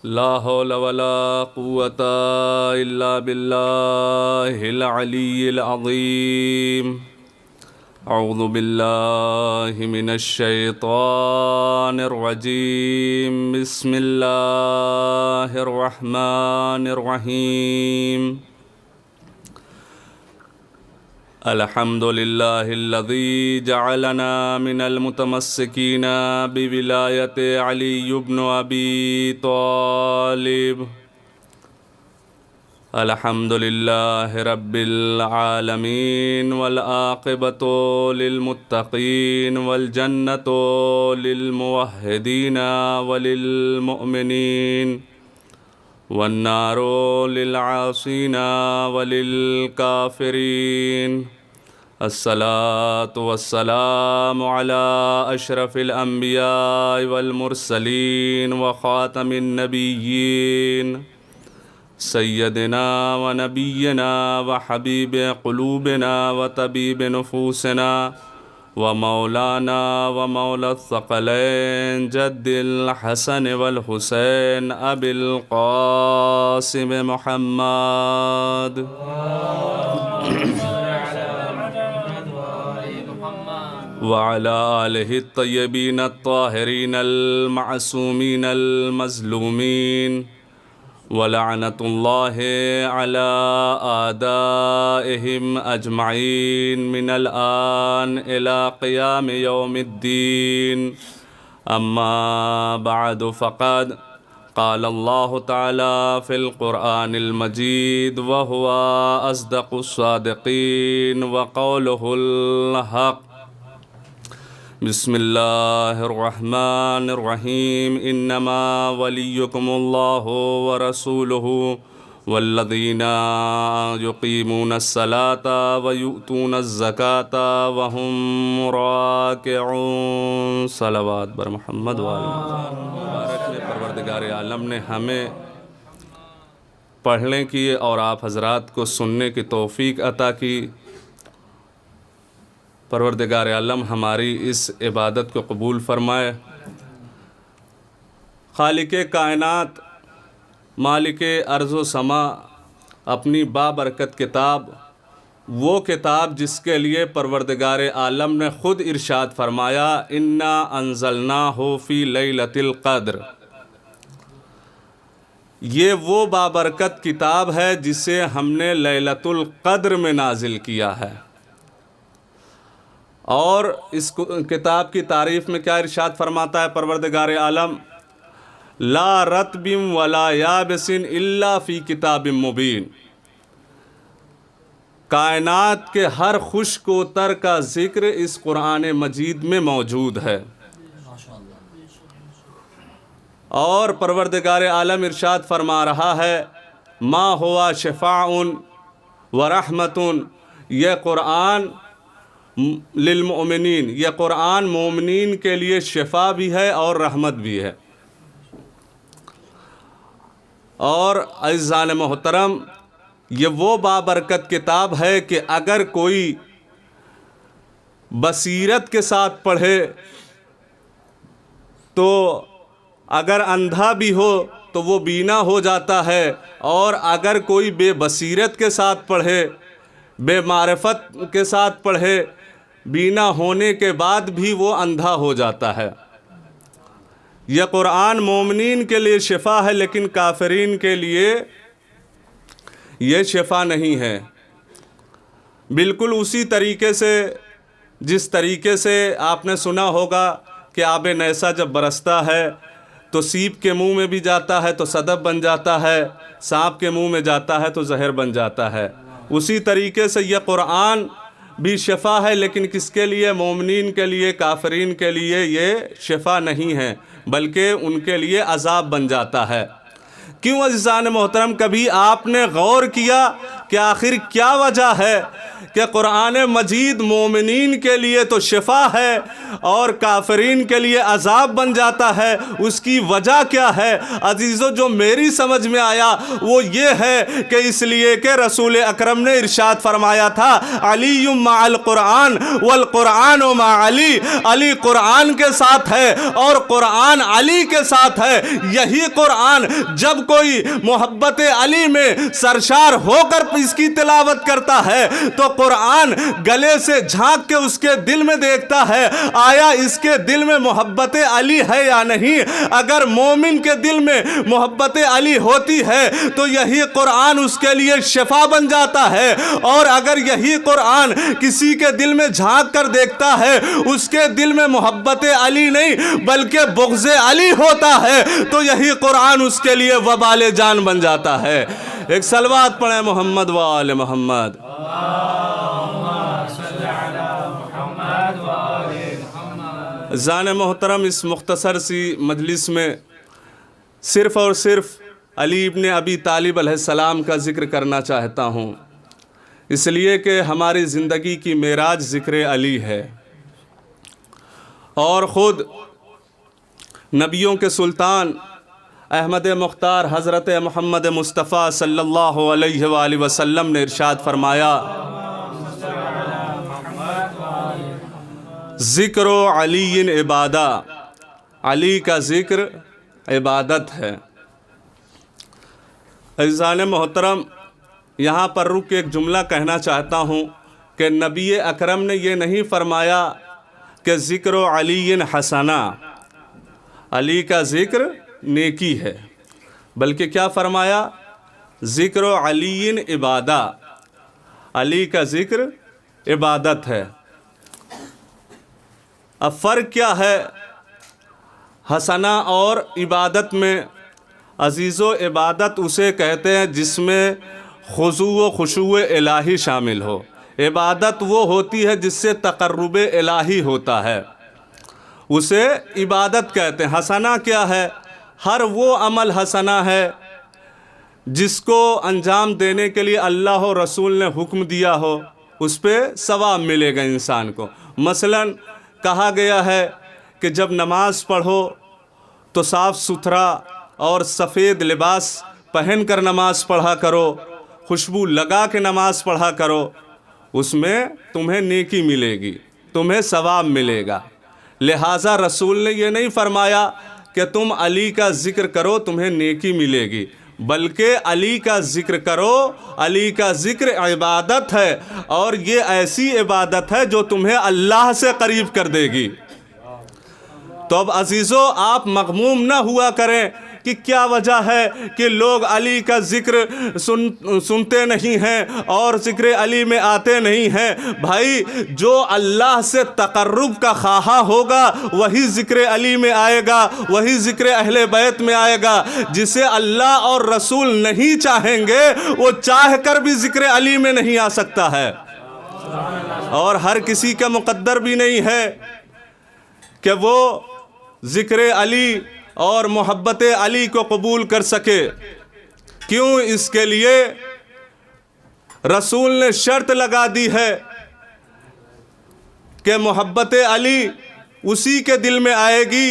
لا حول ولا قوة إلا بالله العلي العظيم. أعوذ بالله من الشيطان الرجيم. بسم الله الرحمن الرحيم. الحمد لله الذي جعلنا من المتمسكين بولاية علي بن أبي طالب. الحمد لله رب العالمين والعاقبة للمتقين والجنة للموحدين وللمؤمنين والنار للعاصين وللكافرين. الصلاة والسلام على أشرف الأنبياء والمرسلين وخاتم النبيين سيدنا ونبينا وحبيب قلوبنا وطبيب نفوسنا ومولانا ومولى الثقلين جد الحسن والحسين أبي القاسم محمد وعلى آله الطيبين الطاهرين المعصومين المظلومين ولعنة الله على أعدائهم أجمعين من الآن إلى قيام يوم الدين. أما بعد فقد قال الله تعالى في القرآن المجيد وهو أصدق الصادقين وقوله الحق. بسم الله الرحمن الرحيم. إنما وليكم الله ورسوله والذين يقيمون الصلاة ويؤتون الزكاة وهم راكعون. صلوات بر محمد وآل محمد. پروردگار عالم نے ہمیں پڑھنے کی اور آپ حضرات کو سننے کی توفیق عطا کی. پروردگار عالم ہماری اس عبادت کو قبول فرمائے. خالق کائنات مالک ارض و سما اپنی بابرکت کتاب، وہ کتاب جس کے لیے پروردگار عالم نے خود ارشاد فرمایا انا انزلناہ فی لیلۃ القدر، یہ وہ بابرکت کتاب ہے جسے ہم نے لیلۃ القدر میں نازل کیا ہے. اور اس کتاب کی تعریف میں کیا ارشاد فرماتا ہے پروردگار عالم؟ لا رطب ولا یابس الا فی کتاب مبین. کائنات کے ہر خشک و تر کا ذکر اس قرآن مجید میں موجود ہے. اور پروردگار عالم ارشاد فرما رہا ہے ما ہوا شفاء و رحمت، یہ قرآن للمؤمنین، یہ قرآن مومنین کے لیے شفا بھی ہے اور رحمت بھی ہے. اور عزیزان محترم، یہ وہ بابرکت کتاب ہے کہ اگر کوئی بصیرت کے ساتھ پڑھے تو اگر اندھا بھی ہو تو وہ بینا ہو جاتا ہے، اور اگر کوئی بے بصیرت کے ساتھ پڑھے، بے معرفت کے ساتھ پڑھے، بینا ہونے کے بعد بھی وہ اندھا ہو جاتا ہے. یہ قرآن مومنین کے لیے شفا ہے، لیکن کافرین کے لیے یہ شفا نہیں ہے. بالکل اسی طریقے سے جس طریقے سے آپ نے سنا ہوگا کہ آب نیسا جب برستا ہے تو سیپ کے منہ میں بھی جاتا ہے تو صدف بن جاتا ہے، سانپ کے منہ میں جاتا ہے تو زہر بن جاتا ہے. اسی طریقے سے یہ قرآن بھی شفا ہے، لیکن کس کے لیے؟ مومنین کے لیے. کافرین کے لیے یہ شفا نہیں ہے، بلکہ ان کے لیے عذاب بن جاتا ہے. کیوں عزیزان محترم؟ کبھی آپ نے غور کیا کہ آخر کیا وجہ ہے کہ قرآن مجید مومنین کے لیے تو شفا ہے اور کافرین کے لیے عذاب بن جاتا ہے، اس کی وجہ کیا ہے؟ عزیزو، جو میری سمجھ میں آیا وہ یہ ہے کہ اس لیے کہ رسول اکرم نے ارشاد فرمایا تھا علی مع القرآن والقرآن مع علی، علی قرآن کے ساتھ ہے اور قرآن علی کے ساتھ ہے۔ یہی قرآن جب کوئی محبت علی میں سرشار ہو کر اس کی تلاوت کرتا ہے تو قرآن گلے سے جھانک کے اس کے دل میں دیکھتا ہے آیا اس کے دل میں محبت علی ہے یا نہیں۔ اگر مومن کے دل میں محبت علی ہوتی ہے تو یہی قرآن اس کے لیے شفا بن جاتا ہے، اور اگر یہی قرآن کسی کے دل میں جھانک کر دیکھتا ہے اس کے دل میں محبت علی نہیں بلکہ بغض علی ہوتا ہے تو یہی قرآن اس کے لیے وبال جان بن جاتا ہے۔ ایک صلوات پڑھیں محمد و آل محمد۔ عزیزان محترم، اس مختصر سی مجلس میں صرف اور صرف علی ابن ابی طالب علیہ السلام کا ذکر کرنا چاہتا ہوں، اس لیے کہ ہماری زندگی کی معراج ذکر علی ہے، اور خود نبیوں کے سلطان احمد مختار حضرت محمد مصطفیٰ صلی اللہ علیہ وآلہ وسلم نے ارشاد فرمایا ذکر علی عبادہ، علی کا ذکر عبادت ہے۔ عزیزان محترم، یہاں پر رک کے ایک جملہ کہنا چاہتا ہوں کہ نبی اکرم نے یہ نہیں فرمایا کہ ذکر علی حسنہ، علی کا ذکر نیکی ہے، بلکہ کیا فرمایا؟ ذکر علی عبادہ، علی کا ذکر عبادت ہے۔ اب فرق کیا ہے حسنہ اور عبادت میں؟ عزیزو، عبادت اسے کہتے ہیں جس میں خضوع و خشوع الہی شامل ہو۔ عبادت وہ ہوتی ہے جس سے تقرب الہی ہوتا ہے، اسے عبادت کہتے ہیں۔ حسنہ کیا ہے؟ ہر وہ عمل حسنہ ہے جس کو انجام دینے کے لیے اللہ و رسول نے حکم دیا ہو، اس پہ ثواب ملے گا انسان کو۔ مثلاً کہا گیا ہے کہ جب نماز پڑھو تو صاف ستھرا اور سفید لباس پہن کر نماز پڑھا کرو، خوشبو لگا کے نماز پڑھا کرو، اس میں تمہیں نیکی ملے گی، تمہیں ثواب ملے گا۔ لہٰذا رسول نے یہ نہیں فرمایا کہ تم علی کا ذکر کرو تمہیں نیکی ملے گی، بلکہ علی کا ذکر کرو، علی کا ذکر عبادت ہے، اور یہ ایسی عبادت ہے جو تمہیں اللہ سے قریب کر دے گی۔ تو اب عزیزو، آپ مغموم نہ ہوا کریں کہ کیا وجہ ہے کہ لوگ علی کا ذکر سنتے نہیں ہیں اور ذکر علی میں آتے نہیں ہیں۔ بھائی، جو اللہ سے تقرب کا خواہاں ہوگا وہی ذکر علی میں آئے گا، وہی ذکر اہل بیت میں آئے گا۔ جسے اللہ اور رسول نہیں چاہیں گے وہ چاہ کر بھی ذکر علی میں نہیں آ سکتا ہے، اور ہر کسی کا مقدر بھی نہیں ہے کہ وہ ذکر علی اور محبت علی کو قبول کر سکے۔ کیوں؟ اس کے لیے رسول نے شرط لگا دی ہے کہ محبت علی اسی کے دل میں آئے گی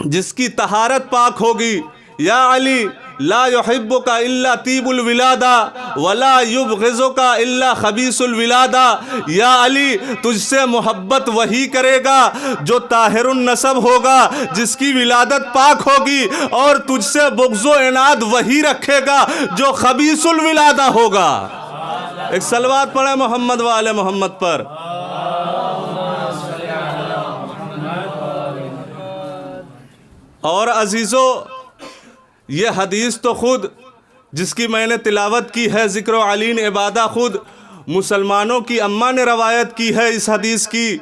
جس کی طہارت پاک ہوگی۔ یا علی لا يحبك الا طیب الولادہ ولا يبغضك الا خبیث الولادہ۔ یا علی، تجھ سے محبت وہی کرے گا جو طاہر النسب ہوگا، جس کی ولادت پاک ہوگی، اور تجھ سے بغض و عناد وہی رکھے گا جو خبیث الولادہ ہوگا۔ ایک صلوات پڑھیں محمد و آل محمد پر۔ اور عزیزو، یہ حدیث تو خود جس کی میں نے تلاوت کی ہے، ذکر علی عبادہ، خود مسلمانوں کی اماں نے روایت کی ہے اس حدیث کی۔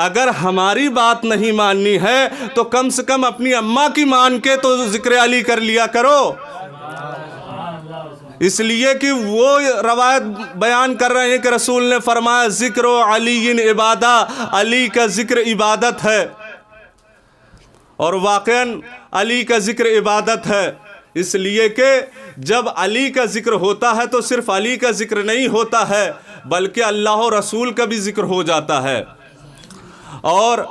اگر ہماری بات نہیں ماننی ہے تو کم سے کم اپنی اماں کی مان کے تو ذکر علی کر لیا کرو، اس لیے کہ وہ روایت بیان کر رہے ہیں کہ رسول نے فرمایا ذکر علی عبادہ، علی کا ذکر عبادت ہے، اور واقعاً علی کا ذکر عبادت ہے۔ اس لیے کہ جب علی کا ذکر ہوتا ہے تو صرف علی کا ذکر نہیں ہوتا ہے بلکہ اللہ و رسول کا بھی ذکر ہو جاتا ہے۔ اور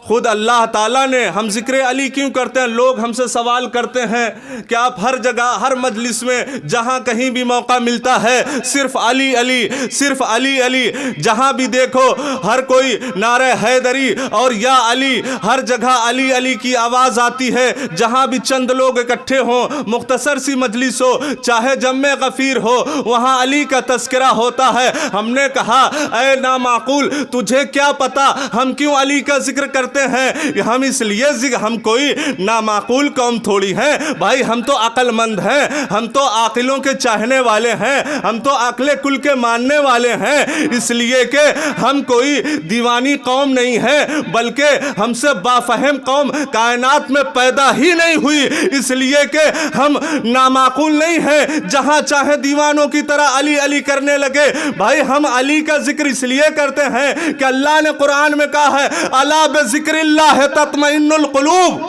خود اللہ تعالیٰ نے ہم ذکر علی کیوں کرتے ہیں؟ لوگ ہم سے سوال کرتے ہیں کہ آپ ہر جگہ ہر مجلس میں جہاں کہیں بھی موقع ملتا ہے صرف علی علی، صرف علی علی، جہاں بھی دیکھو ہر کوئی نعرہ حیدری اور یا علی، ہر جگہ علی علی کی آواز آتی ہے۔ جہاں بھی چند لوگ اکٹھے ہوں، مختصر سی مجلس ہو، چاہے جمع غفیر ہو، وہاں علی کا تذکرہ ہوتا ہے۔ ہم نے کہا اے نامعقول، تجھے کیا پتا ہم کیوں علی کا ذکر کرتے ہیں؟ ہم اس لیے ہم کوئی نامعقول قوم تھوڑی ہیں بھائی، ہم تو عقل مند ہیں، ہم تو عاقلوں کے چاہنے والے ہیں، ہم تو عقل کل کے ماننے والے ہیں، اس لیے کہ ہم کوئی دیوانی قوم نہیں ہے بلکہ ہم سے بافہم قوم کائنات میں پیدا ہی نہیں ہوئی، اس لیے کہ ہم نامعقول نہیں ہیں جہاں چاہے دیوانوں کی طرح علی علی کرنے لگے۔ بھائی ہم علی کا ذکر اس لیے کرتے ہیں کہ اللہ نے قرآن میں کہا ہے الا بذکر اللہ تطمئن القلوب،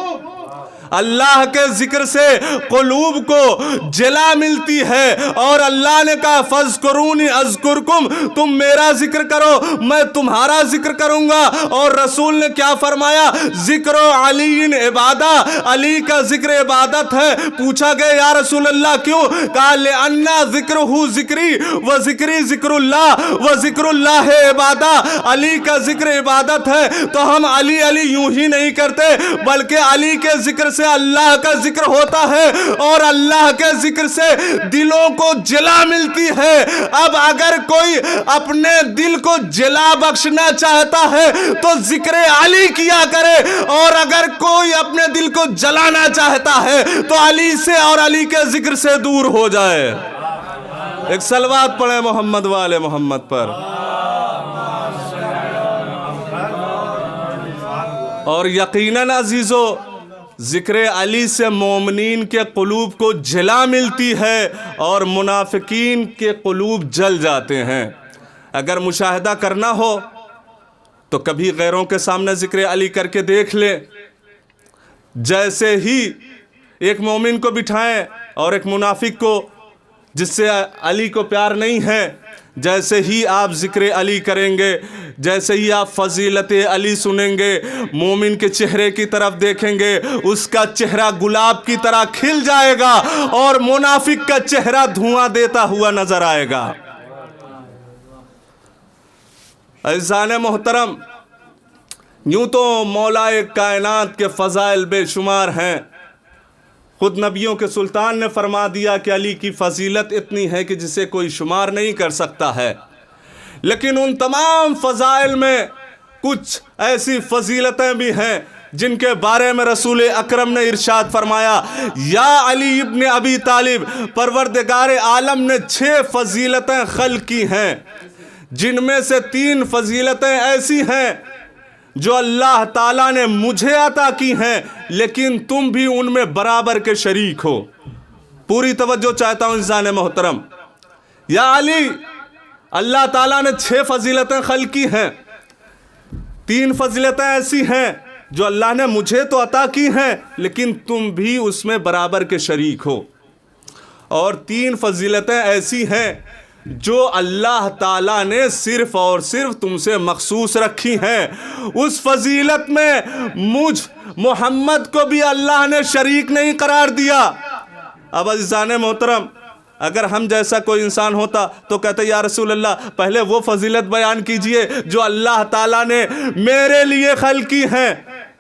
اللہ کے ذکر سے قلوب کو جلا ملتی ہے۔ اور اللہ نے کہا فاذکرونی اذکرکم، تم میرا ذکر کرو میں تمہارا ذکر کروں گا۔ اور رسول نے کیا فرمایا؟ ذکر علی عبادہ، علی کا ذکر عبادت ہے۔ پوچھا گیا یا رسول اللہ کیوں؟ کہا لأن ذکرہ ذکری و ذکری ذکر اللہ و ذکر اللہ عبادہ، علی کا ذکر عبادت ہے تو ہم علی علی یوں ہی نہیں کرتے بلکہ علی کے ذکر سے اللہ کا ذکر ہوتا ہے اور اللہ کے ذکر سے دلوں کو جلا ملتی ہے۔ اب اگر کوئی اپنے دل کو جلا بخشنا چاہتا ہے تو ذکر علی کیا کرے، اور اگر کوئی اپنے دل کو جلانا چاہتا ہے تو علی سے اور علی کے ذکر سے دور ہو جائے۔ ایک صلوات پڑھیں محمد والے محمد پر۔ اور یقیناً عزیزو، ذکر علی سے مومنین کے قلوب کو جلا ملتی ہے اور منافقین کے قلوب جل جاتے ہیں۔ اگر مشاہدہ کرنا ہو تو کبھی غیروں کے سامنے ذکر علی کر کے دیکھ لیں، جیسے ہی ایک مومن کو بٹھائیں اور ایک منافق کو جس سے علی کو پیار نہیں ہے، جیسے ہی آپ ذکر علی کریں گے، جیسے ہی آپ فضیلت علی سنیں گے، مومن کے چہرے کی طرف دیکھیں گے، اس کا چہرہ گلاب کی طرح کھل جائے گا اور منافق کا چہرہ دھواں دیتا ہوا نظر آئے گا۔ عزیزان محترم، یوں تو مولا کائنات کے فضائل بے شمار ہیں۔ خود نبیوں کے سلطان نے فرما دیا کہ علی کی فضیلت اتنی ہے کہ جسے کوئی شمار نہیں کر سکتا ہے، لیکن ان تمام فضائل میں کچھ ایسی فضیلتیں بھی ہیں جن کے بارے میں رسول اکرم نے ارشاد فرمایا یا علی ابن ابی طالب، پروردگار عالم نے 6 فضیلتیں خلق کی ہیں، جن میں سے 3 فضیلتیں ایسی ہیں جو اللہ تعالیٰ نے مجھے عطا کی ہیں، لیکن تم بھی ان میں برابر کے شریک ہو۔ پوری توجہ چاہتا ہوں عزیزان محترم۔ یا علی، اللہ تعالیٰ نے 6 فضیلتیں خلق کی ہیں، 3 فضیلتیں ایسی ہیں جو اللہ نے مجھے تو عطا کی ہیں لیکن تم بھی اس میں برابر کے شریک ہو، اور 3 فضیلتیں ایسی ہیں جو اللہ تعالیٰ نے صرف اور صرف تم سے مخصوص رکھی ہیں۔ اس فضیلت میں مجھ محمد کو بھی اللہ نے شریک نہیں قرار دیا۔ اب عزیزان محترم، اگر ہم جیسا کوئی انسان ہوتا تو کہتے یا رسول اللہ پہلے وہ فضیلت بیان کیجئے جو اللہ تعالیٰ نے میرے لیے خلق کی ہیں،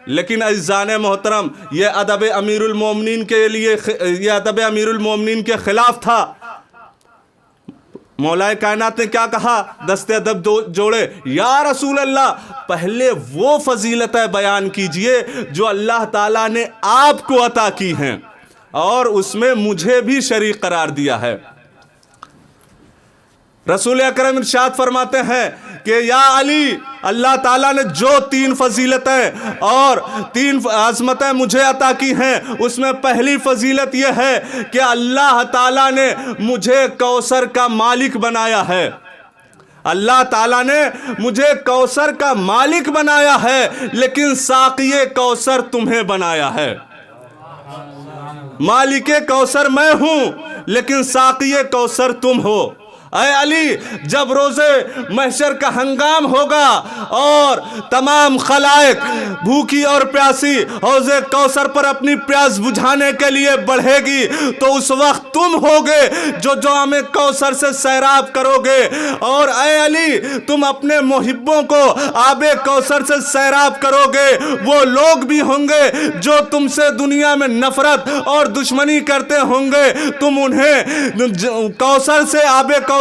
لیکن عزیزان محترم یہ ادب امیر المومنین کے لیے، یہ ادب امیر المومنین کے خلاف تھا۔ مولا کائنات نے کیا کہا؟ دستے ادب جوڑے، یا رسول اللہ پہلے وہ فضیلتیں بیان کیجئے جو اللہ تعالیٰ نے آپ کو عطا کی ہیں اور اس میں مجھے بھی شریک قرار دیا ہے۔ رسول اکرم ارشاد فرماتے ہیں کہ یا علی، اللہ تعالیٰ نے جو 3 فضیلتیں اور 3 عظمتیں مجھے عطا کی ہیں، اس میں پہلی فضیلت یہ ہے کہ اللہ تعالیٰ نے مجھے کوثر کا مالک بنایا ہے۔ اللہ تعالیٰ نے مجھے کوثر کا مالک بنایا ہے، لیکن ساقی کوثر تمہیں بنایا ہے۔ مالک کوثر میں ہوں لیکن ساقی کوثر تم ہو۔ اے علی، جب روز محشر کا ہنگام ہوگا اور تمام خلائق بھوکی اور پیاسی حوض کوثر پر اپنی پیاس بجھانے کے لیے بڑھے گی، تو اس وقت تم ہوگے جو جام کوثر سے سیراب کرو گے۔ اور اے علی، تم اپنے محبوں کو آب کوثر سے سیراب کرو گے۔ وہ لوگ بھی ہوں گے جو تم سے دنیا میں نفرت اور دشمنی کرتے ہوں گے، تم انہیں کوثر سے، آب کوثر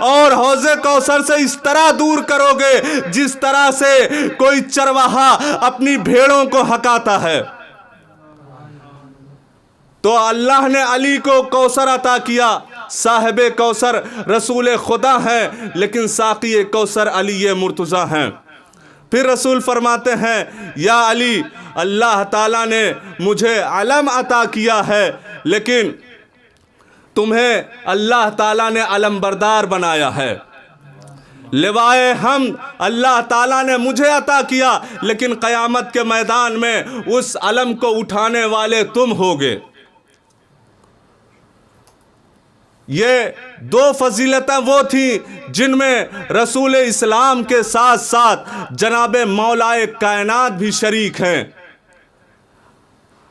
اور حوض کوثر سے اس طرح دور کرو گے جس طرح سے کوئی چرواہا اپنی بھیڑوں کو ہکاتا ہے۔ تو اللہ نے علی کو کوثر عطا کیا۔ صاحب کوثر رسول خدا ہیں لیکن ساقی کوثر علی مرتضیٰ ہیں۔ پھر رسول فرماتے ہیں، یا علی، اللہ تعالیٰ نے مجھے علم عطا کیا ہے لیکن تمہیں اللہ تعالیٰ نے علم بردار بنایا ہے۔ لوائے حمد اللہ تعالیٰ نے مجھے عطا کیا لیکن قیامت کے میدان میں اس علم کو اٹھانے والے تم ہوگے۔ یہ دو فضیلتیں وہ تھیں جن میں رسول اسلام کے ساتھ ساتھ جناب مولائے کائنات بھی شریک ہیں۔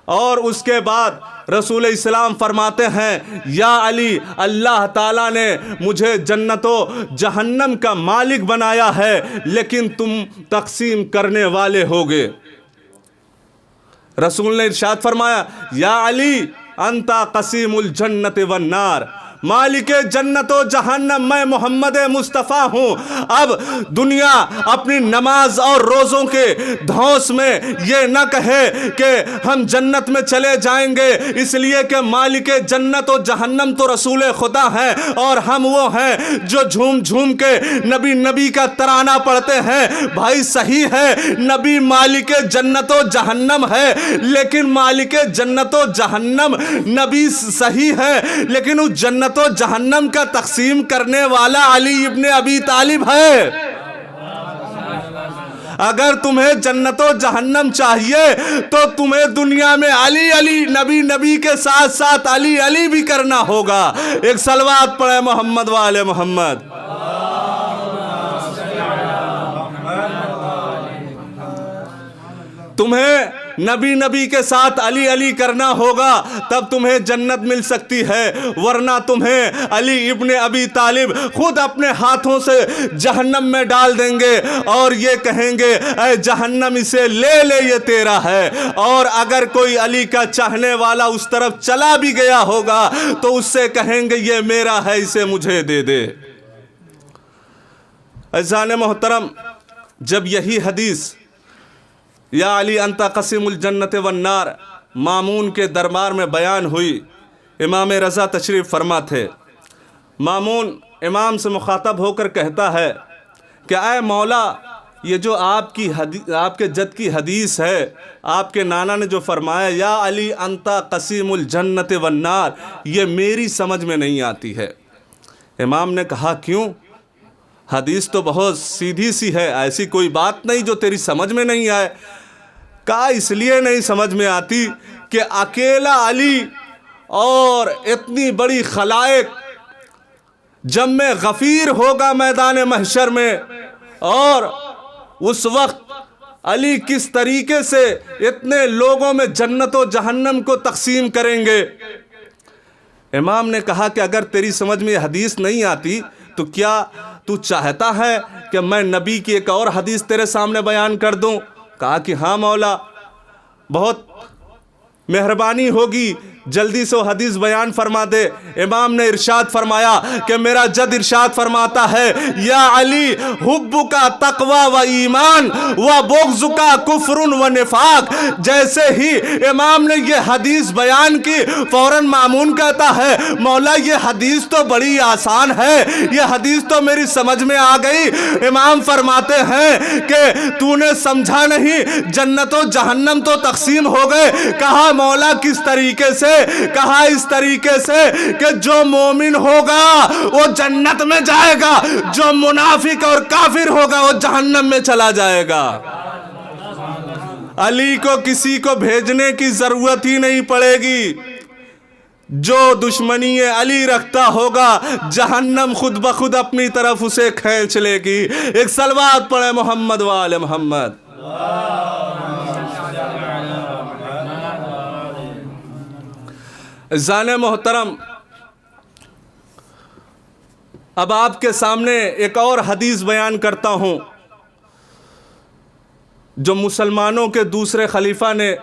اور اس کے بعد رسول اسلام فرماتے ہیں، یا علی، اللہ تعالیٰ نے مجھے جنت و جہنم کا مالک بنایا ہے لیکن تم تقسیم کرنے والے ہوگے۔ رسول نے ارشاد فرمایا، یا علی، انتا قسیم الجنت والنار، مالک جنت و جہنم میں محمد مصطفیٰ ہوں۔ اب دنیا اپنی نماز اور روزوں کے دھوس میں یہ نہ کہے کہ ہم جنت میں چلے جائیں گے اس لیے کہ مالک جنت و جہنم تو رسول خدا ہیں اور ہم وہ ہیں جو جھوم جھوم کے نبی کا ترانہ پڑھتے ہیں۔ بھائی صحیح ہے، نبی مالک جنت و جہنم ہے لیکن مالک جنت و جہنم نبی صحیح ہے لیکن اس جنت و جہنم کا تقسیم کرنے والا علی ابن ابی طالب ہے۔ اگر تمہیں جنت و جہنم چاہیے تو تمہیں دنیا میں علی علی، نبی کے ساتھ ساتھ علی علی بھی کرنا ہوگا۔ ایک صلوات پڑھے محمد والے محمد۔ تمہیں نبی کے ساتھ علی علی کرنا ہوگا تب تمہیں جنت مل سکتی ہے، ورنہ تمہیں علی ابن ابی طالب خود اپنے ہاتھوں سے جہنم میں ڈال دیں گے اور یہ کہیں گے، اے جہنم، اسے لے لے، یہ تیرا ہے۔ اور اگر کوئی علی کا چاہنے والا اس طرف چلا بھی گیا ہوگا تو اس سے کہیں گے، یہ میرا ہے، اسے مجھے دے دے۔ عزیزان محترم، جب یہی حدیث یا علی انتا قسم الجنت والنار مامون کے دربار میں بیان ہوئی، امام رضا تشریف فرما تھے۔ مامون امام سے مخاطب ہو کر کہتا ہے کہ اے مولا، یہ جو آپ کے جد کی حدیث ہے، آپ کے نانا نے جو فرمایا یا علی انتا قسیم الجنت والنار، یہ میری سمجھ میں نہیں آتی ہے۔ امام نے کہا، کیوں؟ حدیث تو بہت سیدھی سی ہے، ایسی کوئی بات نہیں جو تیری سمجھ میں نہیں آئے۔ کہا اس لیے نہیں سمجھ میں آتی کہ اکیلا علی اور اتنی بڑی خلائق جم غفیر ہوگا میدان محشر میں، اور اس وقت علی کس طریقے سے اتنے لوگوں میں جنت و جہنم کو تقسیم کریں گے۔ امام نے کہا کہ اگر تیری سمجھ میں حدیث نہیں آتی تو کیا تو چاہتا ہے کہ میں نبی کی ایک اور حدیث تیرے سامنے بیان کر دوں؟ کہا کہ ہاں مولا، بہت مہربانی ہوگی، جلدی سے وہ حدیث بیان فرما دے۔ امام نے ارشاد فرمایا کہ میرا جد ارشاد فرماتا ہے، یا علی، حبک تقوی و ایمان و بغضک کفر و نفاق۔ جیسے ہی امام نے یہ حدیث بیان کی، فوراً مامون کہتا ہے، مولا یہ حدیث تو بڑی آسان ہے، یہ حدیث تو میری سمجھ میں آ گئی۔ امام فرماتے ہیں کہ تو نے سمجھا نہیں، جنت و جہنم تو تقسیم ہو گئے۔ کہا مولا کس طریقے سے؟ کہا اس طریقے سے کہ جو مومن ہوگا وہ جنت میں جائے گا، جو منافق اور کافر ہوگا وہ جہنم میں چلا جائے گا۔ علی کو کسی کو بھیجنے کی ضرورت ہی نہیں پڑے گی، جو دشمنی علی رکھتا ہوگا جہنم خود بخود اپنی طرف اسے کھینچ لے گی۔ ایک صلوات پڑھیں محمد وآل محمد۔ عزیزان محترم، اب آپ کے سامنے ایک اور حدیث بیان کرتا ہوں جو مسلمانوں کے دوسرے خلیفہ نے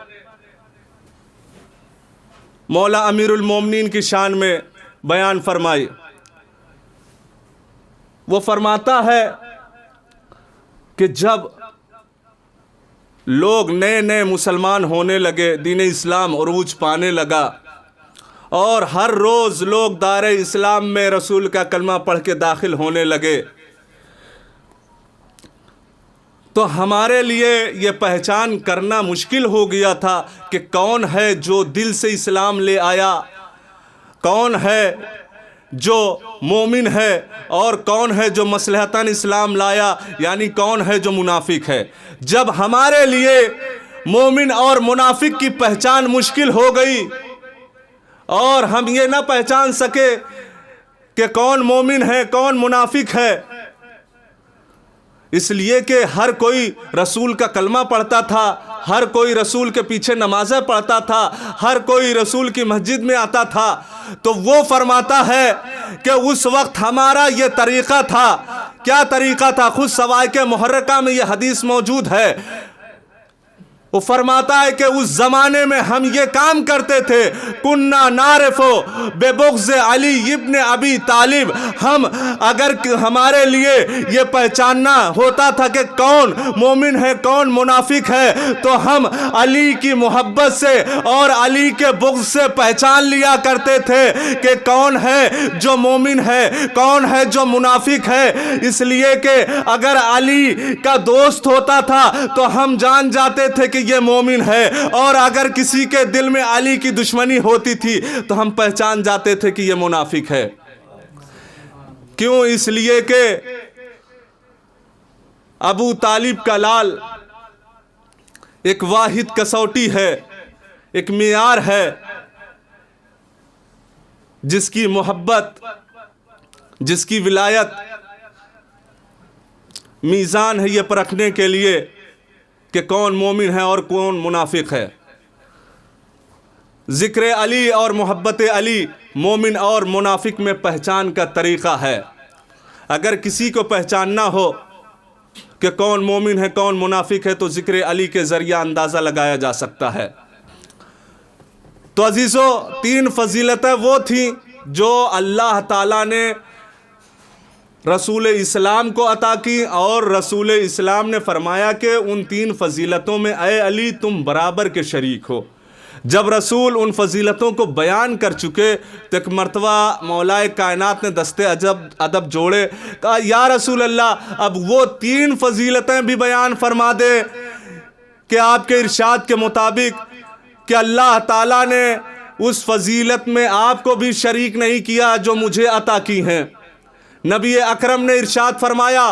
مولا امیر المومنین کی شان میں بیان فرمائی۔ وہ فرماتا ہے کہ جب لوگ نئے نئے مسلمان ہونے لگے، دین اسلام عروج پانے لگا اور ہر روز لوگ دار اسلام میں رسول کا کلمہ پڑھ کے داخل ہونے لگے، تو ہمارے لیے یہ پہچان کرنا مشکل ہو گیا تھا کہ کون ہے جو دل سے اسلام لے آیا، کون ہے جو مومن ہے اور کون ہے جو مصلحتاً اسلام لایا، یعنی کون ہے جو منافق ہے۔ جب ہمارے لیے مومن اور منافق کی پہچان مشکل ہو گئی اور ہم یہ نہ پہچان سکے کہ کون مومن ہے کون منافق ہے، اس لیے کہ ہر کوئی رسول کا کلمہ پڑھتا تھا، ہر کوئی رسول کے پیچھے نمازیں پڑھتا تھا، ہر کوئی رسول کی مسجد میں آتا تھا، تو وہ فرماتا ہے کہ اس وقت ہمارا یہ طریقہ تھا۔ کیا طریقہ تھا؟ خود سوائق محرکہ میں یہ حدیث موجود ہے۔ وہ فرماتا ہے کہ اس زمانے میں ہم یہ کام کرتے تھے، کننا نعرف ببغض علی ابن ابی طالب، ہم اگر ہمارے لیے یہ پہچاننا ہوتا تھا کہ کون مومن ہے کون منافق ہے، تو ہم علی کی محبت سے اور علی کے بغض سے پہچان لیا کرتے تھے کہ کون ہے جو مومن ہے کون ہے جو منافق ہے۔ اس لیے کہ اگر علی کا دوست ہوتا تھا تو ہم جان جاتے تھے کہ یہ مومن ہے، اور اگر کسی کے دل میں علی کی دشمنی ہوتی تھی تو ہم پہچان جاتے تھے کہ یہ منافق ہے۔ کیوں؟ اس لیے کہ ابو طالب کا لال ایک واحد کسوٹی ہے، ایک معیار ہے، جس کی محبت، جس کی ولایت میزان ہے یہ پرکھنے کے لیے کہ کون مومن ہے اور کون منافق ہے۔ ذکر علی اور محبت علی مومن اور منافق میں پہچان کا طریقہ ہے۔ اگر کسی کو پہچاننا ہو کہ کون مومن ہے کون منافق ہے تو ذکر علی کے ذریعہ اندازہ لگایا جا سکتا ہے۔ تو عزیزو، تین فضیلتیں وہ تھیں جو اللہ تعالیٰ نے رسول اسلام کو عطا کی، اور رسول اسلام نے فرمایا کہ ان تین فضیلتوں میں اے علی تم برابر کے شریک ہو۔ جب رسول ان فضیلتوں کو بیان کر چکے تو ایک مرتبہ مولا کائنات نے دستے ادب جوڑے، کہا یا رسول اللہ اب وہ تین فضیلتیں بھی بیان فرما دے کہ آپ کے ارشاد کے مطابق کہ اللہ تعالیٰ نے اس فضیلت میں آپ کو بھی شریک نہیں کیا جو مجھے عطا کی ہیں۔ نبی اکرم نے ارشاد فرمایا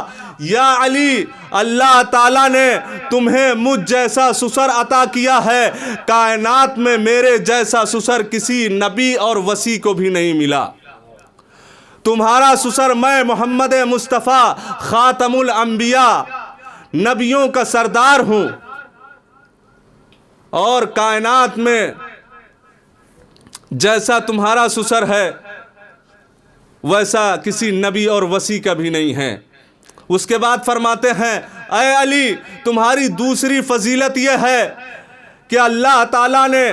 یا علی اللہ تعالیٰ نے تمہیں مجھ جیسا سسر عطا کیا ہے، کائنات میں میرے جیسا سسر کسی نبی اور وصی کو بھی نہیں ملا۔ تمہارا سسر میں محمد مصطفیٰ خاتم الانبیاء نبیوں کا سردار ہوں، اور کائنات میں جیسا تمہارا سسر ہے ویسا کسی نبی اور وصی کا بھی نہیں ہے۔ اس کے بعد فرماتے ہیں اے علی تمہاری دوسری فضیلت یہ ہے کہ اللہ تعالیٰ نے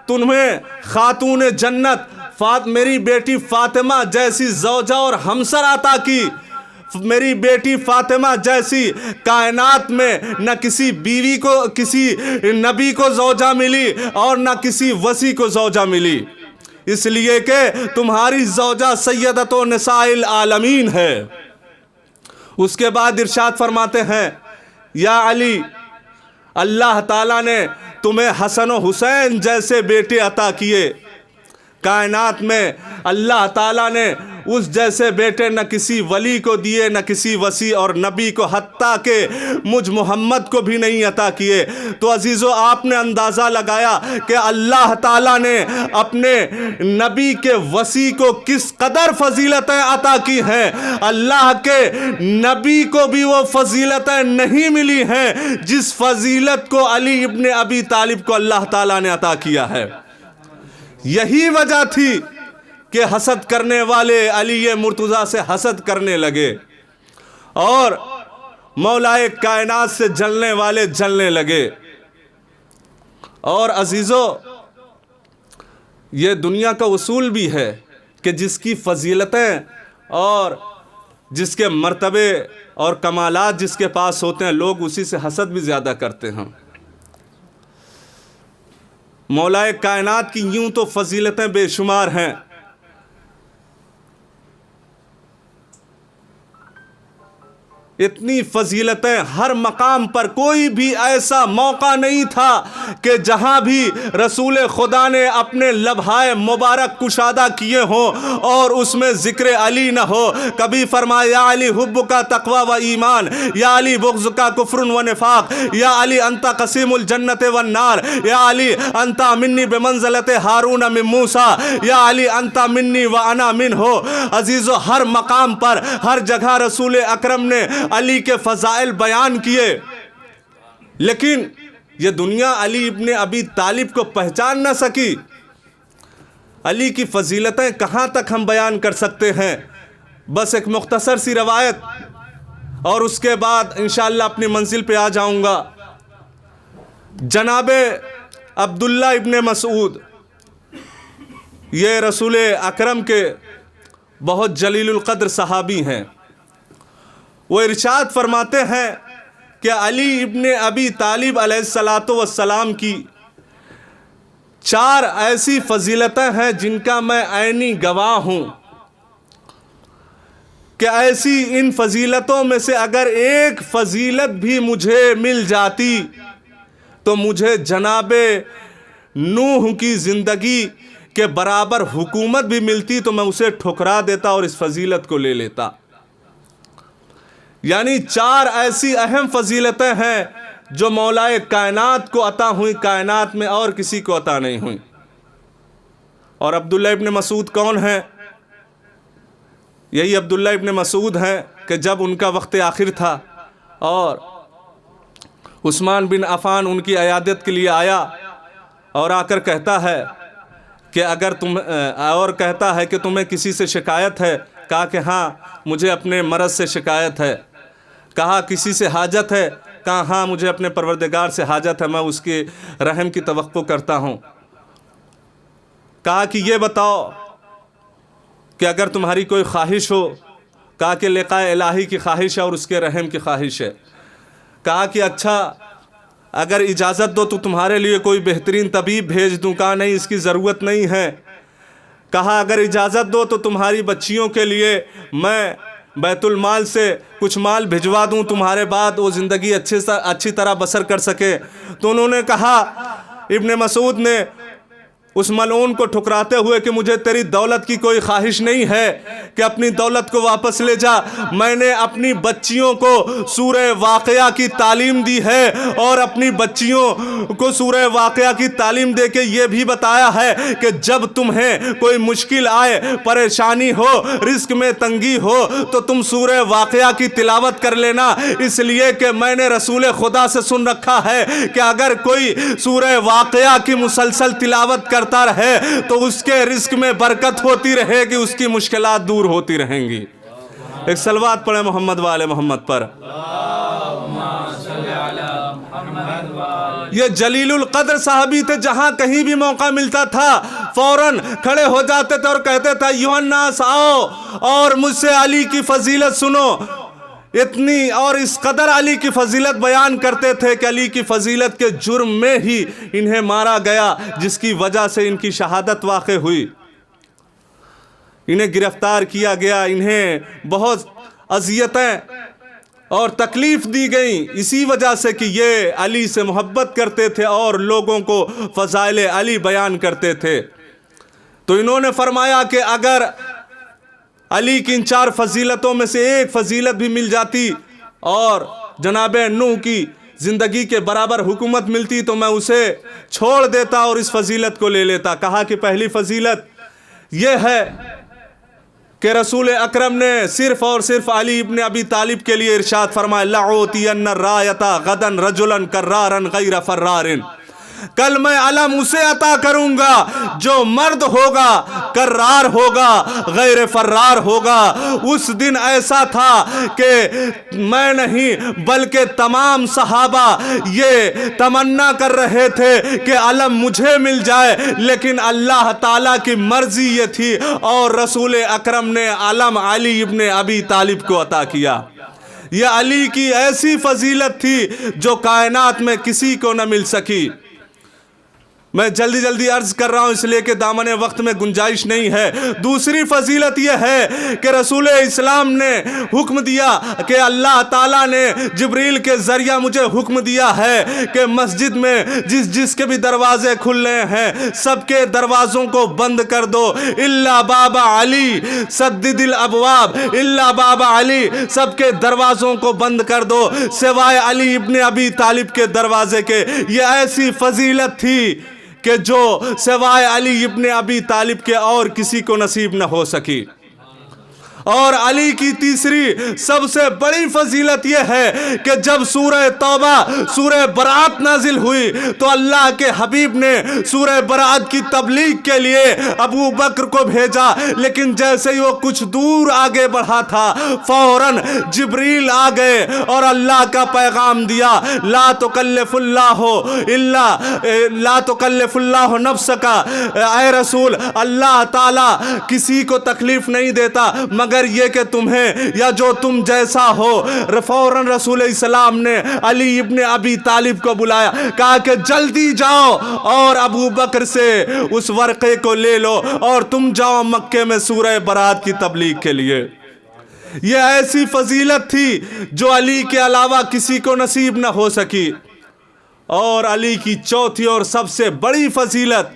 تمہیں خاتون جنت میری بیٹی فاطمہ جیسی زوجہ اور ہمسر عطا کی۔ میری بیٹی فاطمہ جیسی کائنات میں نہ کسی بیوی کو کسی نبی کو زوجہ ملی اور نہ کسی وصی کو زوجہ ملی، اس لیے کہ تمہاری زوجہ سیدۃ نساء العالمین ہے۔ اس کے بعد ارشاد فرماتے ہیں یا علی اللہ تعالیٰ نے تمہیں حسن و حسین جیسے بیٹے عطا کیے۔ کائنات میں اللہ تعالیٰ نے اس جیسے بیٹے نہ کسی ولی کو دیے، نہ کسی وصی اور نبی کو، حتیٰ کہ مجھ محمد کو بھی نہیں عطا کیے۔ تو عزیزو آپ نے اندازہ لگایا کہ اللہ تعالیٰ نے اپنے نبی کے وصی کو کس قدر فضیلتیں عطا کی ہیں۔ اللہ کے نبی کو بھی وہ فضیلتیں نہیں ملی ہیں جس فضیلت کو علی ابن ابی طالب کو اللہ تعالیٰ نے عطا کیا ہے۔ یہی وجہ تھی کہ حسد کرنے والے علی مرتضیٰ سے حسد کرنے لگے اور مولائے کائنات سے جلنے والے جلنے لگے۔ اور عزیزو یہ دنیا کا اصول بھی ہے کہ جس کی فضیلتیں اور جس کے مرتبے اور کمالات جس کے پاس ہوتے ہیں لوگ اسی سے حسد بھی زیادہ کرتے ہیں۔ مولائے کائنات کی یوں تو فضیلتیں بے شمار ہیں، اتنی فضیلتیں، ہر مقام پر کوئی بھی ایسا موقع نہیں تھا کہ جہاں بھی رسول خدا نے اپنے لبھائے مبارک کشادہ کیے ہوں اور اس میں ذکر علی نہ ہو۔ کبھی فرمایا یا علی حب کا تقوی و ایمان، یا علی بغض کا کفر و نفاق، یا علی انت قسیم الجنت والنار، یا علی انت منی بمنزلت ہارون من موسیٰ، یا علی انت منی و انا منہ۔ عزیزو ہر مقام پر ہر جگہ رسول اکرم نے علی کے فضائل بیان کیے، لیکن یہ دنیا علی ابن ابی طالب کو پہچان نہ سکی۔ علی کی فضیلتیں کہاں تک ہم بیان کر سکتے ہیں؟ بس ایک مختصر سی روایت اور اس کے بعد انشاءاللہ اپنی منزل پہ آ جاؤں گا۔ جناب عبداللہ ابن مسعود یہ رسول اکرم کے بہت جلیل القدر صحابی ہیں۔ وہ ارشاد فرماتے ہیں کہ علی ابن ابی طالب علیہ السلام کی 4 ایسی فضیلتیں ہیں جن کا میں عینی گواہ ہوں کہ ایسی ان فضیلتوں میں سے اگر ایک فضیلت بھی مجھے مل جاتی تو مجھے جناب نوح کی زندگی کے برابر حکومت بھی ملتی تو میں اسے ٹھکرا دیتا اور اس فضیلت کو لے لیتا۔ یعنی 4 ایسی اہم فضیلتیں ہیں جو مولائے کائنات کو عطا ہوئی، کائنات میں اور کسی کو عطا نہیں ہوئی۔ اور عبداللہ ابن مسعود کون ہیں؟ یہی عبداللہ ابن مسعود ہیں کہ جب ان کا وقت آخر تھا اور عثمان بن عفان ان کی عیادت کے لیے آیا اور آ کر کہتا ہے کہ کہتا ہے کہ تمہیں کسی سے شکایت ہے؟ کہا کہ ہاں مجھے اپنے مرض سے شکایت ہے۔ کہا کسی سے حاجت ہے؟ کہا ہاں مجھے اپنے پروردگار سے حاجت ہے، میں اس کے رحم کی توقع کرتا ہوں۔ کہا کہ یہ بتاؤ کہ اگر تمہاری کوئی خواہش ہو؟ کہا کہ لقاء الہی کی خواہش ہے اور اس کے رحم کی خواہش ہے۔ کہا کہ اچھا اگر اجازت دو تو تمہارے لیے کوئی بہترین طبیب بھیج دوں؟ کہا نہیں اس کی ضرورت نہیں ہے۔ کہا اگر اجازت دو تو تمہاری بچیوں کے لیے میں بیت المال سے کچھ مال بھجوا دوں تمہارے بعد وہ زندگی اچھی طرح بسر کر سکے؟ تو انہوں نے کہا، ابن مسعود نے اس ملعون کو ٹھکراتے ہوئے کہ مجھے تیری دولت کی کوئی خواہش نہیں ہے کہ اپنی دولت کو واپس لے جا، میں نے اپنی بچیوں کو سورہ واقعہ کی تعلیم دی ہے اور اپنی بچیوں کو سورہ واقعہ کی تعلیم دے کے یہ بھی بتایا ہے کہ جب تمہیں کوئی مشکل آئے، پریشانی ہو، رزق میں تنگی ہو تو تم سورہ واقعہ کی تلاوت کر لینا، اس لیے کہ میں نے رسول خدا سے سن رکھا ہے کہ اگر کوئی سورہ واقعہ کی مسلسل تلاوت کرتا رہے تو اس کے رزق میں برکت ہوتی رہے گی، اس کی مشکلات دور ہوتی رہیں گی۔ ایک صلوات پڑھیں محمد والے محمد پر۔ یہ جلیل القدر صحابی تھے، جہاں کہیں بھی موقع ملتا تھا فوراً کھڑے ہو جاتے تھے اور کہتے تھے ایھا الناس آؤ اور مجھ سے علی کی فضیلت سنو۔ اتنی اور اس قدر علی کی فضیلت بیان کرتے تھے کہ علی کی فضیلت کے جرم میں ہی انہیں مارا گیا، جس کی وجہ سے ان کی شہادت واقع ہوئی۔ انہیں گرفتار کیا گیا، انہیں بہت اذیتیں اور تکلیف دی گئیں اسی وجہ سے کہ یہ علی سے محبت کرتے تھے اور لوگوں کو فضائل علی بیان کرتے تھے۔ تو انہوں نے فرمایا کہ اگر علی کی ان 4 فضیلتوں میں سے ایک فضیلت بھی مل جاتی اور جناب نوح کی زندگی کے برابر حکومت ملتی تو میں اسے چھوڑ دیتا اور اس فضیلت کو لے لیتا۔ کہا کہ پہلی فضیلت یہ ہے کہ رسول اکرم نے صرف اور صرف علی ابن ابی طالب کے لیے ارشاد فرمایا لَأُعْطِيَنَّ الرَّایَةَ غَدًا رَجُلًا كَرَّارًا غَيْرَ فَرَّارٍ، کل میں علم اسے عطا کروں گا جو مرد ہوگا، کرار ہوگا، غیر فرار ہوگا۔ اس دن ایسا تھا کہ میں نہیں بلکہ تمام صحابہ یہ تمنا کر رہے تھے کہ علم مجھے مل جائے، لیکن اللہ تعالیٰ کی مرضی یہ تھی اور رسول اکرم نے علم علی ابن ابی طالب کو عطا کیا۔ یہ علی کی ایسی فضیلت تھی جو کائنات میں کسی کو نہ مل سکی۔ میں جلدی عرض کر رہا ہوں اس لیے کہ دامن وقت میں گنجائش نہیں ہے۔ دوسری فضیلت یہ ہے کہ رسول اسلام نے حکم دیا کہ اللہ تعالیٰ نے جبریل کے ذریعہ مجھے حکم دیا ہے کہ مسجد میں جس کے بھی دروازے کھل رہے ہیں سب کے دروازوں کو بند کر دو، الا باب علی سدد الابواب، الا باب علی، سب کے دروازوں کو بند کر دو سوائے علی ابن ابی طالب کے دروازے کے۔ یہ ایسی فضیلت تھی کہ جو سوائے علی ابن ابی طالب کے اور کسی کو نصیب نہ ہو سکی۔ اور علی کی تیسری سب سے بڑی فضیلت یہ ہے کہ جب سورہ توبہ سورہ برات نازل ہوئی تو اللہ کے حبیب نے سورہ برات کی تبلیغ کے لیے ابو بکر کو بھیجا، لیکن جیسے ہی وہ کچھ دور آگے بڑھا تھا فوراً جبریل آ گئے اور اللہ کا پیغام دیا، لا تکلف اللہ نفسک، اے رسول اللہ تعالیٰ کسی کو تکلیف نہیں دیتا مگر یہ کہ تمہیں یا جو تم جیسا ہو۔ فوراً رسول اسلام نے علی ابن ابی طالب کو بلایا، کہا کہ جلدی جاؤ اور ابو بکر سے اس ورقے کو لے لو اور تم جاؤ مکے میں سورہ برات کی تبلیغ کے لیے۔ یہ ایسی فضیلت تھی جو علی کے علاوہ کسی کو نصیب نہ ہو سکی۔ اور علی کی چوتھی اور سب سے بڑی فضیلت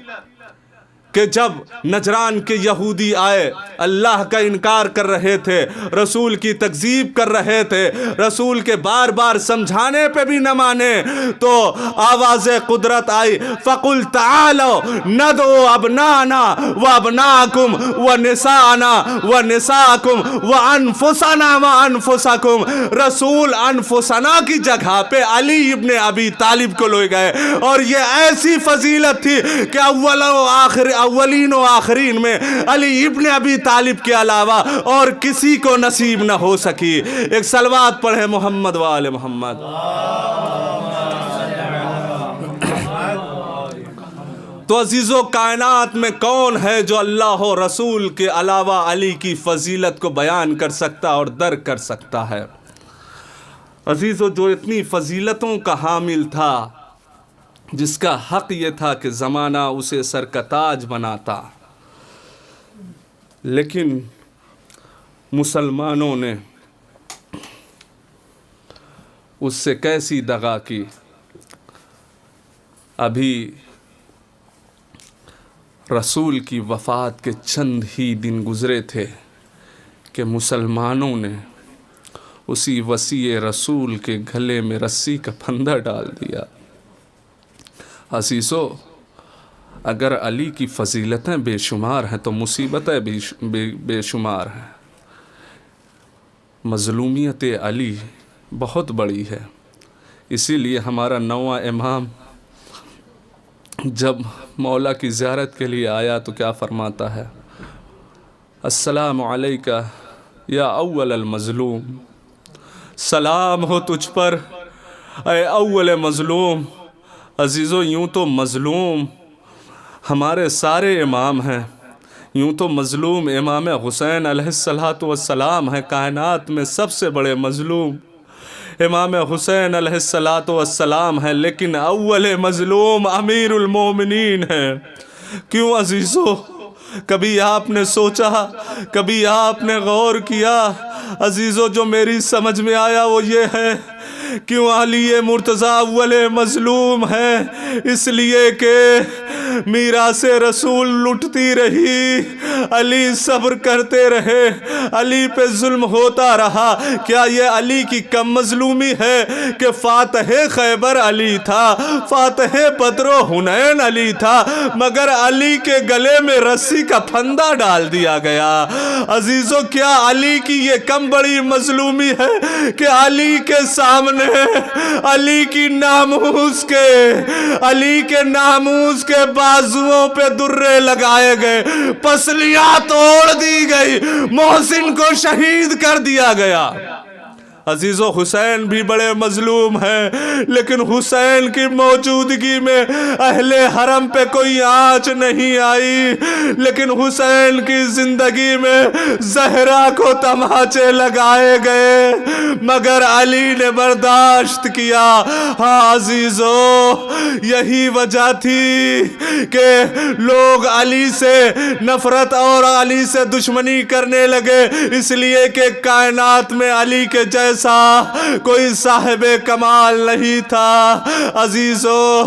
کہ جب نجران کے یہودی آئے، اللہ کا انکار کر رہے تھے، رسول کی تکذیب کر رہے تھے، رسول کے بار بار سمجھانے پہ بھی نہ مانے، تو آواز قدرت آئی، فَقُلْ تَعَالَوْا نَدْعُوا أَبْنَاءَنَا وَأَبْنَاءَكُمْ وَنِسَاءَنَا وَنِسَاءَكُمْ وَأَنفُسَنَا وَأَنفُسَكُمْ۔ رسول انفسنا کی جگہ پہ علی ابن ابی طالب کو لے گئے، اور یہ ایسی فضیلت تھی کہ اولین و آخرین میں علی ابن ابی طالب کے علاوہ اور کسی کو نصیب نہ ہو سکی۔ ایک صلوات پڑھے محمد و آل محمد۔ تو عزیزو، کائنات میں کون ہے جو اللہ و رسول کے علاوہ علی کی فضیلت کو بیان کر سکتا اور درک کر سکتا ہے؟ عزیزو، جو اتنی فضیلتوں کا حامل تھا، جس کا حق یہ تھا کہ زمانہ اسے سر کا تاج بناتا، لیکن مسلمانوں نے اس سے کیسی دغا کی۔ ابھی رسول کی وفات کے چند ہی دن گزرے تھے کہ مسلمانوں نے اسی وصی رسول کے گلے میں رسی کا پھندا ڈال دیا۔ عزیزو، اگر علی کی فضیلتیں بے شمار ہیں تو مصیبتیں بے شمار ہیں۔ مظلومیت علی بہت بڑی ہے، اسی لیے ہمارا نواں امام جب مولا کی زیارت کے لیے آیا تو کیا فرماتا ہے؟ السلام علیکہ یا اول المظلوم، سلام ہو تجھ پر اے اول مظلوم۔ عزیزو، یوں تو مظلوم ہمارے سارے امام ہیں، یوں تو مظلوم امام حسین علیہ السلام ہیں، کائنات میں سب سے بڑے مظلوم امام حسین علیہ السلام ہیں، لیکن اول مظلوم امیر المومنین ہیں۔ کیوں عزیزو؟ کبھی آپ نے سوچا، کبھی آپ نے غور کیا؟ عزیزو، جو میری سمجھ میں آیا وہ یہ ہے کیوں علی مرتضیٰ اول مظلوم ہے؟ اس لیے کہ میراث رسول لٹتی رہی، علی صبر کرتے رہے، علی پہ ظلم ہوتا رہا۔ کیا یہ علی کی کم مظلومی ہے کہ فاتح خیبر علی تھا، فاتح بدر و حنین علی تھا، مگر علی کے گلے میں رسی کا پھندا ڈال دیا گیا۔ عزیزو، کیا علی کی یہ کم بڑی مظلومی ہے کہ علی کے سامنے علی کی ناموس کے بازوؤں پہ درے لگائے گئے، پسلیاں توڑ دی گئی، محسن کو شہید کر دیا گیا۔ عزیزو، حسین بھی بڑے مظلوم ہیں، لیکن حسین کی موجودگی میں اہل حرم پہ کوئی آنچ نہیں آئی، لیکن حسین کی زندگی میں زہرا کو تماچے لگائے گئے، مگر علی نے برداشت کیا۔ ہاں عزیزو، یہی وجہ تھی کہ لوگ علی سے نفرت اور علی سے دشمنی کرنے لگے، اس لیے کہ کائنات میں علی کے جیسا کوئی صاحب کمال نہیں تھا۔ عزیزو،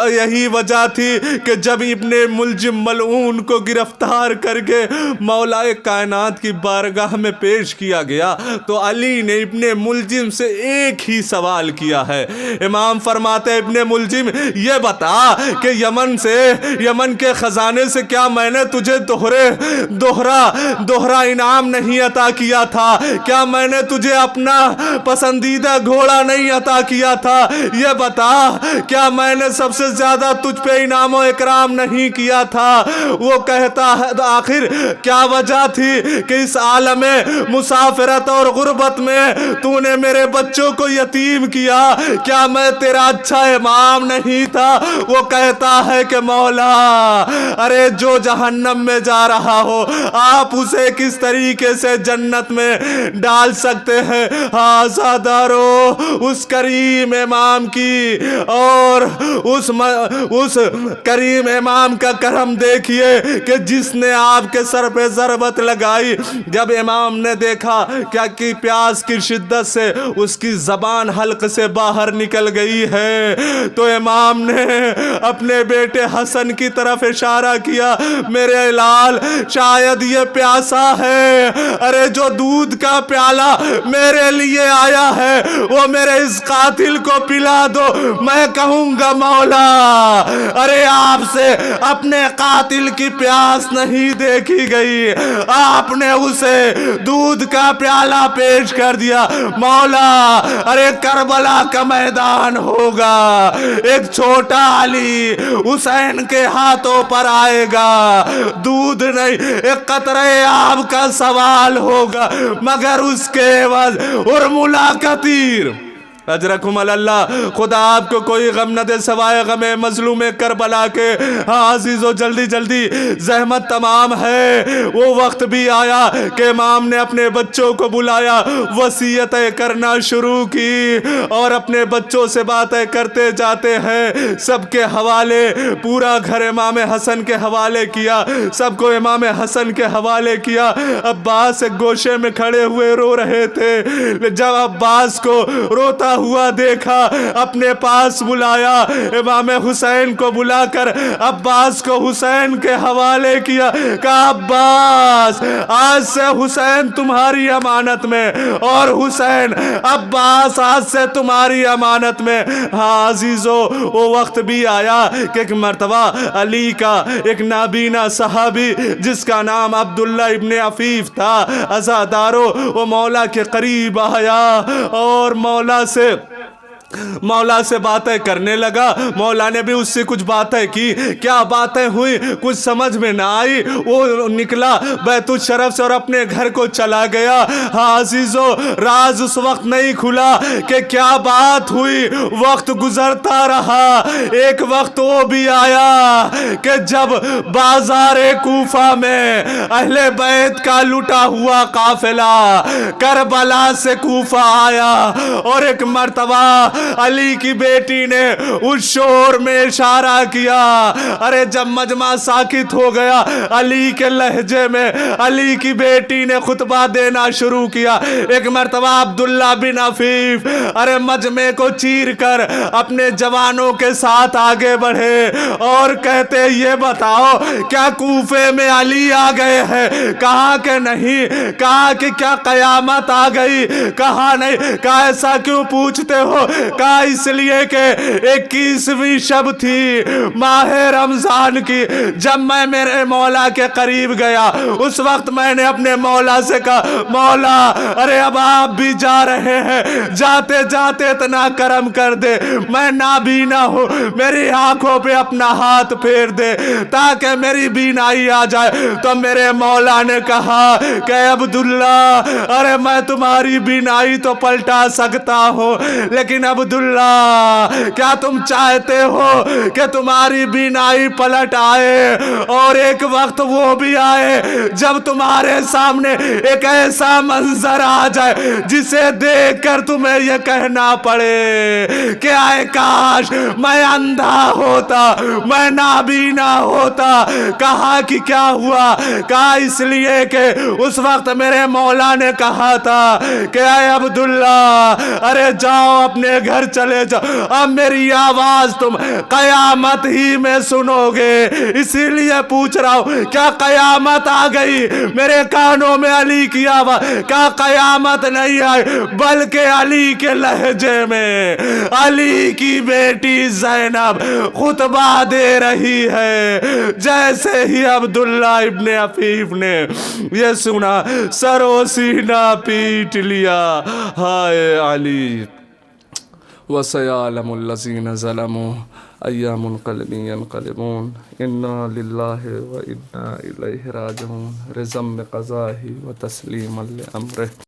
یہی وجہ تھی کہ جب ابن ملجم ملعون کو گرفتار کر کے مولا کائنات کی بارگاہ میں پیش کیا گیا تو علی نے ابن ملجم سے ایک ہی سوال کیا ہے۔ امام فرماتے ہیں، ابن ملجم یہ بتا کہ یمن کے خزانے سے کیا میں نے تجھے دوہرا انعام نہیں عطا کیا تھا؟ کیا میں نے تجھے اپنا پسندیدہ گھوڑا نہیں عطا کیا تھا؟ یہ بتا، کیا میں نے سب سے زیادہ تجھ پہ انعام و اکرام نہیں کیا تھا؟ وہ کہتا ہے، آخر کیا وجہ تھی کہ اس عالم مسافرت اور غربت میں تو نے میرے بچوں کو یتیم کیا؟ کیا میں تیرا اچھا امام نہیں تھا؟ وہ کہتا ہے کہ مولا، ارے جو جہنم میں جا رہا ہو آپ اسے کس طریقے سے جنت میں ڈال سکتے ہیں؟ آزادارو، اس کریم امام کی اور اس کریم امام کا کرم دیکھیے کہ جس نے آپ کے سر پہ ضربت لگائی، جب امام نے دیکھا کیا کہ پیاس کی شدت سے اس کی زبان حلق سے باہر نکل گئی ہے، تو امام نے اپنے بیٹے حسن کی طرف اشارہ کیا، میرے لال شاید یہ پیاسا ہے، ارے جو دودھ کا پیالہ میرے لیے آیا ہے وہ میرے اس قاتل کو پلا دو۔ میں کہوں گا مولا، ارے آپ سے اپنے قاتل کی پیاس نہیں دیکھی گئی، آپ نے اسے دودھ کا پیالہ پیش کر دیا۔ مولا، ارے کربلا کا میدان ہوگا، ایک چھوٹا علی حسین کے ہاتھوں پر آئے گا، دودھ نہیں ایک قطرے آب کا سوال ہوگا، مگر اس کے عوض ارملہ کا تیر۔ اجرکم اللہ، خدا آپ کو کوئی غم نہ دے سوائے غم مظلوم کربلا کے۔ ہاں عزیزو، جلدی جلدی زحمت تمام ہے، وہ وقت بھی آیا کہ امام نے اپنے بچوں کو بلایا، وصیتیں کرنا شروع کی اور اپنے بچوں سے باتیں کرتے جاتے ہیں، سب کے حوالے پورا گھر امام حسن کے حوالے کیا، سب کو امام حسن کے حوالے کیا۔ عباس ایک گوشے میں کھڑے ہوئے رو رہے تھے، جب عباس کو روتا ہوا دیکھا اپنے پاس بلایا، امام حسین کو بلا کر عباس کو حسین کے حوالے کیا، کہا عباس آج سے حسین تمہاری امانت میں، اور حسین عباس آج سے تمہاری امانت میں۔ ہاں عزیزو، وہ وقت بھی آیا کہ ایک مرتبہ علی کا ایک نابینا صحابی جس کا نام عبداللہ ابن عفیف تھا، عزادارو، وہ مولا کے قریب آیا اور مولا سے باتیں کرنے لگا۔ مولا نے بھی اس سے کچھ باتیں کی، کیا باتیں ہوئی کچھ سمجھ میں نہ آئی، وہ نکلا بیت الشرف سے اور اپنے گھر کو چلا گیا۔ ہاں عزیزو، راز اس وقت نہیں کھلا کہ کیا بات ہوئی، وقت گزرتا رہا، ایک وقت وہ بھی آیا کہ جب بازار کوفہ میں اہل بیت کا لٹا ہوا قافلہ کربلا سے کوفہ آیا، اور ایک مرتبہ علی کی بیٹی نے اس شور میں اشارہ کیا. ارے جب مجمع ساکت ہو گیا علی کے لہجے میں علی کی بیٹی نے خطبہ دینا شروع کیا. ایک مرتبہ عبداللہ بن عفیف ارے مجمع کو چیر کر اپنے جوانوں کے ساتھ آگے بڑھے اور کہتے یہ بتاؤ کیا کوفے میں علی آ گئے ہیں؟ کہا کہ نہیں. کہا کہ کیا قیامت آ گئی؟ کہا نہیں. کہا ایسا کیوں پوچھتے ہو؟ کہا اس لیے کہ 21ویں شب تھی ماہ رمضان کی. جب میں میرے مولا کے قریب گیا اس وقت میں نے اپنے مولا سے کہا مولا ارے اب آپ بھی جا رہے ہیں, جاتے جاتے اتنا کرم کر دے میں نابینا ہوں, میری آنکھوں پہ اپنا ہاتھ پھیر دے تاکہ میری بینائی آ جائے. تو میرے مولا نے کہا کہ عبداللہ ارے میں تمہاری بینائی تو پلٹا سکتا ہوں لیکن عبداللہ کیا تم چاہتے ہو کہ تمہاری بینائی پلٹ آئے اور ایک وقت وہ بھی آئے جب تمہارے سامنے ایک ایسا منظر آ جائے جسے دیکھ کر تمہیں یہ کہنا پڑے کہ اے کاش میں اندھا ہوتا, میں نابینا ہوتا. کہا کہ کیا ہوا؟ کہا اس لیے کہ اس وقت میرے مولا نے کہا تھا کہ اے عبداللہ ارے جاؤ اپنے گھر چلے جاؤ, اب میری آواز تم قیامت ہی میں سنو گے. اسی لیے پوچھ رہا ہوں کیا قیامت آ گئی؟ میرے کانوں میں علی کی آواز. کیا قیامت نہیں آئی بلکہ علی کے لہجے میں علی کی بیٹی زینب خطبہ دے رہی ہے. جیسے ہی عبداللہ ابن عفیف نے یہ سنا سر و سینہ پیٹ لیا. ہائے علی وَسَيَعْلَمُ الَّذِينَ ظَلَمُوا أَيَّ مُنْقَلِبٍ يَنْقَلِبُونَ إِنَّا لِلَّهِ وَإِنَّا إِلَيْهِ رَاجِعُونَ رِضًا بِقَضَائِهِ وَتَسْلِيمًا لِأَمْرِهِ.